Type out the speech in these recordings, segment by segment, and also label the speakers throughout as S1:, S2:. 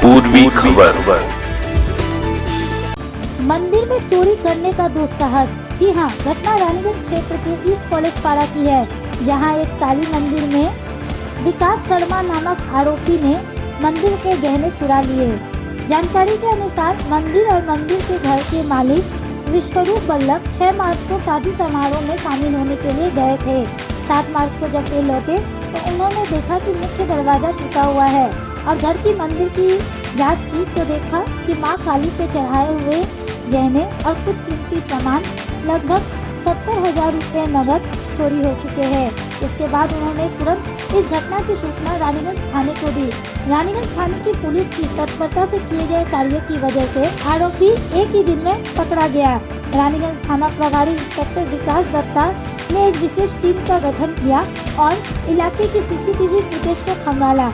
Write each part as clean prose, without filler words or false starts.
S1: पूर्वी खबर।
S2: मंदिर में चोरी करने का दुस्साहस। जी हाँ, घटना रानीगंज क्षेत्र के ईस्ट कॉलेज पारा की है, जहां एक काली मंदिर में विकास शर्मा नामक आरोपी ने मंदिर के गहने चुरा लिए। जानकारी के अनुसार मंदिर और मंदिर के घर के मालिक विश्वरूप बल्लभ 6 मार्च को शादी समारोह में शामिल होने के लिए गए थे। 7 मार्च को जब वे लौटे तो उन्होंने देखा कि मुख्य दरवाजा टूटा हुआ है और घर की मंदिर की जांच की तो देखा कि मां काली पे चढ़ाए हुए गहने और कुछ कीमती सामान लगभग 70,000 रुपये नकद चोरी हो चुके हैं। इसके बाद उन्होंने तुरंत इस घटना की सूचना रानीगंज थाने को दी। रानीगंज थाने की पुलिस की तत्परता से किए गए कार्य की वजह से आरोपी एक ही दिन में पकड़ा गया। रानीगंज थाना प्रभारी इंस्पेक्टर विकास दत्ता ने एक विशेष टीम का गठन किया और इलाके की सीसीटीवी फुटेज को खंगाला।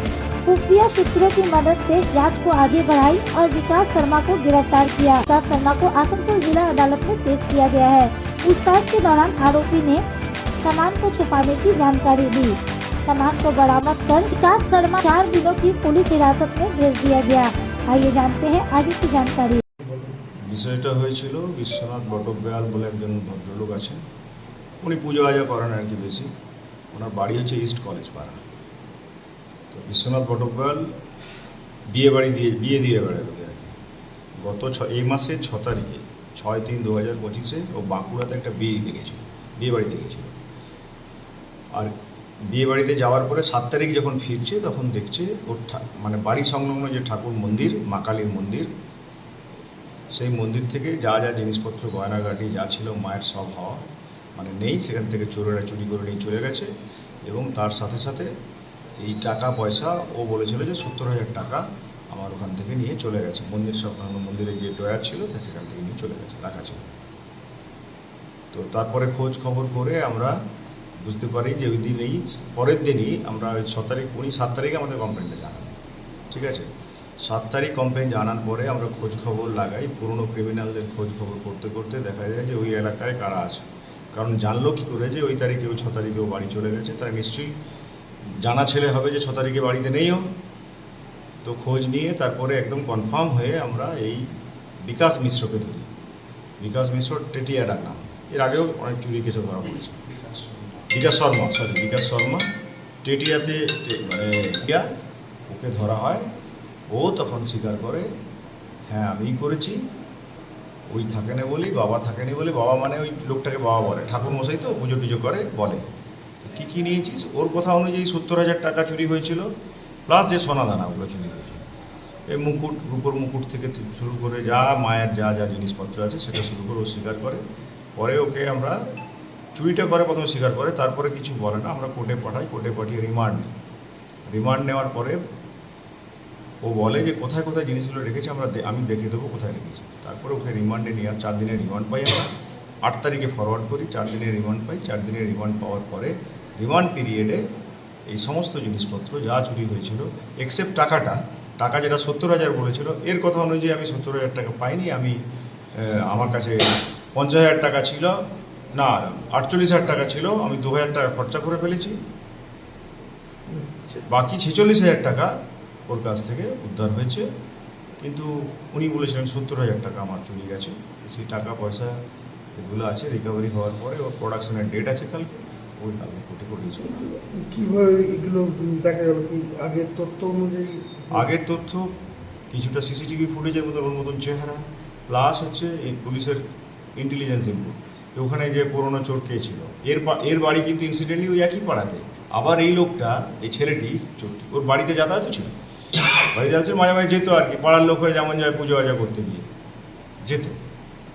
S2: खुफिया सूत्रों की मदद से जांच को आगे बढ़ाई और विकास शर्मा को गिरफ्तार किया। विकास शर्मा को आसनसोल जिला अदालत में पेश किया गया है। पूछताछ के दौरान आरोपी ने सामान को छुपाने की जानकारी दी। सामान को बरामद कर विकास शर्मा 4 दिनों की पुलिस हिरासत में भेज दिया गया। आइए जानते हैं आगे की जानकारी।
S3: বিষয়টা হয়েছিল বিশ্বনাথ বটব্যাল বলে একজন ভদ্রলোক আছেন, উনি পুজো আজা করেন আর কি বেশি। ওনার বাড়ি হচ্ছে ইস্ট কলেজ পাড়া। তো বিশ্বনাথ বটব্যাল বিয়ে দিয়ে বেড়ালো আর কি। এই মাসের 6 তারিখে 6/3/2025 ও বাঁকুড়াতে একটা বিয়ে বাড়িতে গেছিল। আর বিয়ে বাড়িতে যাওয়ার পরে 7 তারিখ যখন ফিরছে তখন দেখছে ওর মানে বাড়ি সংলগ্ন যে ঠাকুর মন্দির, মা কালীর মন্দির, সেই মন্দির থেকে যা যা জিনিসপত্র গয়নাগাটি যা ছিল মায়ের সব হওয়া মানে নেই, সেখান থেকে চোরেরা চুরি করে নিয়ে চলে গেছে। এবং তার সাথে সাথে এই টাকা পয়সা ও বলেছিল যে 70,000 টাকা আমার ওখান থেকে নিয়ে চলে গেছে। মন্দিরের যে ড্রয়ার ছিল সেখান থেকে নিয়ে চলে গেছে, রাখা ছিল। তো তারপরে খোঁজ খবর করে আমরা বুঝতে পারি যে ওই দিনেই পরের দিনই আমরা 6 তারিখ 7 তারিখে আমাদের কমপ্লেনটা জানান, ঠিক আছে। 7 তারিখ কমপ্লেন জানার পরে আমরা খোঁজ খবর লাগাই। পুরনো ক্রিমিনালদের খোঁজ খবর করতে করতে দেখা যায় যে ওই এলাকায় কারা আছে। কারণ জানলো কী করে যে ওই তারিখে 6 তারিখেও বাড়ি চলে গেছে, তারা নিশ্চয়ই জানা ছেলে হবে যে 6 তারিখে বাড়িতে নেইও। তো খোঁজ নিয়ে তারপরে একদম কনফার্ম হয়ে আমরা এই বিকাশ মিশ্রকে ধরি। বিকাশ মিশ্র টেটিয়াডার নাম, এর আগেও অনেক চুরি কেসে ধরা পড়েছে। বিকাশ শর্মা টেটিয়াতে ওকে ধরা হয়। ও তখন স্বীকার করে, হ্যাঁ আমিই করেছি। ওই থাকেনি বলেই, বাবা থাকেনি বলে, বাবা মানে ওই লোকটাকে বাবা বলে, ঠাকুর মশাই তো পুজো টুজো করে বলে। কী নিয়েছিস? ওর কথা অনুযায়ী 70,000 টাকা চুরি হয়েছিল, প্লাস যে সোনাদানা ওগুলো চুরি হয়েছিল। এই মুকুট, রূপোর মুকুট থেকে শুরু করে যা মায়ের যা যা জিনিসপত্র আছে সেটা শুরু করে ও স্বীকার করে। পরে ওকে আমরা চুরিটা করে প্রথমে স্বীকার করে, তারপরে কিছু বলে না, আমরা কোর্টে পাঠাই। কোর্টে পাঠিয়ে রিমান্ড নেওয়ার পরে ও বলে যে কোথায় কোথায় জিনিসগুলো রেখেছে আমি দেখে দেবো কোথায় রেখেছি। তারপরে ওকে রিমান্ডে নিয়ে 4 দিনের রিমান্ড পাই আমরা। 8 তারিখে ফরওয়ার্ড করি, 4 দিনের রিমান্ড পাই। 4 দিনের রিমান্ড পাওয়ার পরে রিমান্ড পিরিয়ডে এই সমস্ত জিনিসপত্র যা চুরি হয়েছিল এক্সেপ্ট টাকা যেটা 70,000 বলেছিল, এর কথা অনুযায়ী আমি 70,000 টাকা পাইনি। আমার কাছে 50,000 টাকা ছিল, না 48,000 টাকা ছিল, আমি 2,000 টাকা খরচা করে ফেলেছি। বাকি 46,000 টাকা ওর কাছ থেকে উদ্ধার হয়েছে। কিন্তু উনি বলেছিলেন 70,000 টাকা আমার চুরি গেছে। সেই টাকা পয়সা এগুলো আছে, রিকভারি হওয়ার পরে ওর প্রোডাকশনের ডেট আছে কালকে, ওই কালকে কোর্টে করেছিল।
S4: কীভাবে এগুলো দেখা গেল? কি আগের তথ্য অনুযায়ী? আগের
S3: তথ্য কিছুটা সিসিটিভি ফুটেজের মতো ওর মতন চেহারা, প্লাস হচ্ছে এই পুলিশের ইন্টেলিজেন্স ইনপুট। ওখানে যে পুরনো চোর কে ছিল, এর বাড়ি কিন্তু ইনসিডেন্টলি ওই একই পাড়াতে। আবার এই লোকটা, এই ছেলেটি চোরটি ওর বাড়িতে যাতায়াত ছিল, মাঝে মাঝে যেত আর কি, পাড়ার লোক হয়ে যেমন যায় পুজো আজা করতে গিয়ে যেত,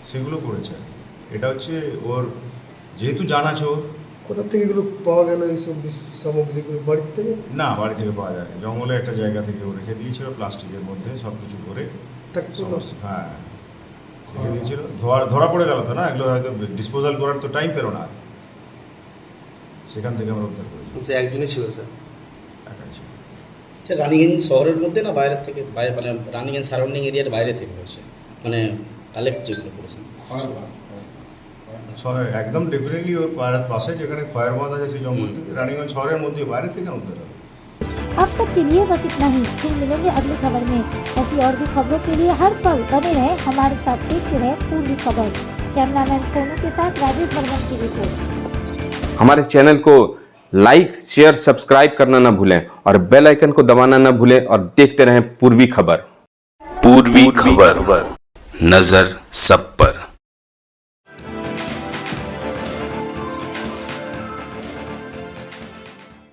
S3: সেগুলো করেছে আর কি। এটা হচ্ছে ওর যেহেতু জানা চোর।
S4: কোথা থেকে এগুলো পাওয়া গেল এইসব সামগ্রীগুলো? বাড়ির থেকে?
S3: না, বাড়ি থেকে পাওয়া যায়, জঙ্গলে একটা জায়গা থেকে ও রেখে দিয়েছিল প্লাস্টিকের মধ্যে সব কিছু করে। হ্যাঁ, রেখে দিয়েছিল। ধরা পড়ে গেল তো না, এগুলো হয়তো ডিসপোজাল করার তো টাইম পেল না, সেখান থেকে আমরা উদ্ধার করেছি।
S4: একজনই ছিল স্যার?
S3: একাই ছিল।
S5: আচ্ছা, রানীগঞ্জ শহরের মধ্যে না বাইরের থেকে? মানে রানীগঞ্জ সারাউন্ডিং এরিয়ার বাইরে থেকে হয়েছে, মানে কালেক্ট যেগুলো করেছেন?
S3: একদম ডেফিনেটলি ওর পাড়ার পাশে যেখানে খয়েরবাঁধ আছে সেই জঙ্গল থেকে, রানীগঞ্জ শহরের মধ্যে, বাইরে থেকে উদ্ধার হবে।
S2: अब तक के लिए बस इतना ही। फिर मिलेंगे अगली खबर में। ऐसी और भी खबरों के लिए हर पल बने रहे हमारे साथ। देखते रहे पूर्वी खबर। कैमरामैन सोनू के साथ राजेश वर्मन की रिपोर्ट।
S1: हमारे चैनल को लाइक, शेयर, सब्सक्राइब करना ना भूलें और बेल आइकन को दबाना ना भूलें और देखते रहें पूर्वी खबर।
S6: पूर्वी खबर, नजर सब